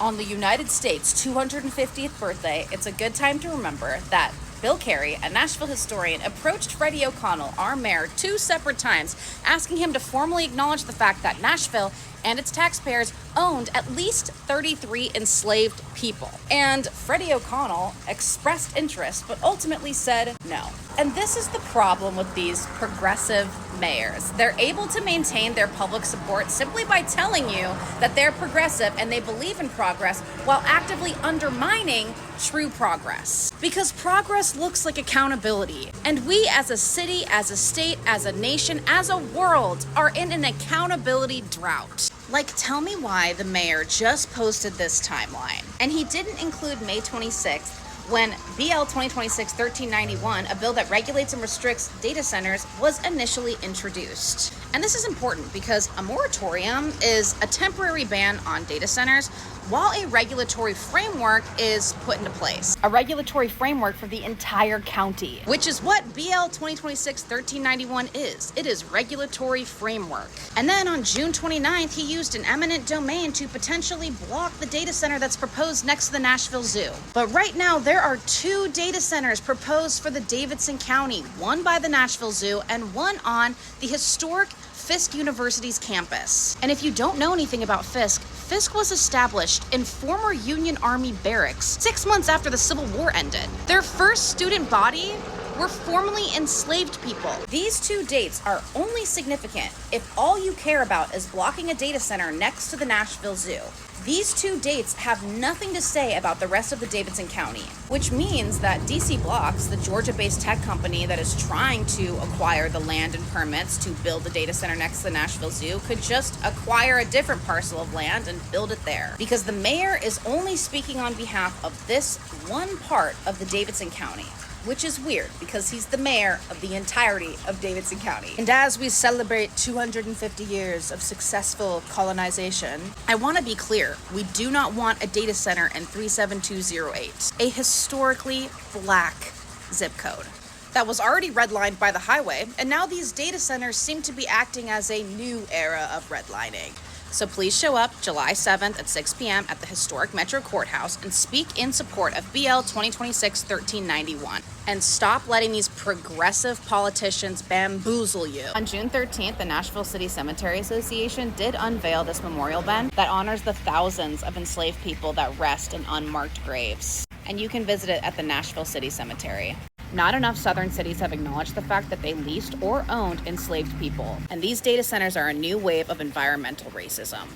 On the United States' 250th birthday, it's a good time to remember that Bill Carey, a Nashville historian, approached Freddie O'Connell, our mayor, 2 separate times, asking him to formally acknowledge the fact that Nashville and its taxpayers owned at least 33 enslaved people. And Freddie O'Connell expressed interest, but ultimately said no. And this is the problem with these progressive mayors. They're able to maintain their public support simply by telling you that they're progressive and they believe in progress while actively undermining true progress. Because progress looks like accountability. And we as a city, as a state, as a nation, as a world are in an accountability drought. Like, tell me why the mayor just posted this timeline. And he didn't include May 26th, when BL 2026-1391, a bill that regulates and restricts data centers, was initially introduced. And this is important because a moratorium is a temporary ban on data centers while a regulatory framework is put into place. A regulatory framework for the entire county, which is what BL 2026-1391 is. It is regulatory framework. And then on June 29th, he used an eminent domain to potentially block the data center that's proposed next to the Nashville Zoo. But right now, there are 2 data centers proposed for the Davidson County, one by the Nashville Zoo and one on the historic Fisk University's campus. And if you don't know anything about Fisk, Fisk was established in former Union Army barracks 6 months after the Civil War ended. Their first student body were formerly enslaved people. These 2 dates are only significant if all you care about is blocking a data center next to the Nashville Zoo. These 2 dates have nothing to say about the rest of the Davidson County, which means that DC Blocks, the Georgia-based tech company that is trying to acquire the land and permits to build the data center next to the Nashville Zoo, could just acquire a different parcel of land and build it there. Because the mayor is only speaking on behalf of this one part of the Davidson County, which is weird because he's the mayor of the entirety of Davidson County. And as we celebrate 250 years of successful colonization, I want to be clear, we do not want a data center in 37208, a historically black zip code that was already redlined by the highway, and now these data centers seem to be acting as a new era of redlining. So please show up July 7th at 6 p.m. at the Historic Metro Courthouse and speak in support of BL 2026-1391. And stop letting these progressive politicians bamboozle you. On June 13th, the Nashville City Cemetery Association did unveil this memorial bench that honors the thousands of enslaved people that rest in unmarked graves. And you can visit it at the Nashville City Cemetery. Not enough southern cities have acknowledged the fact that they leased or owned enslaved people. And these data centers are a new wave of environmental racism.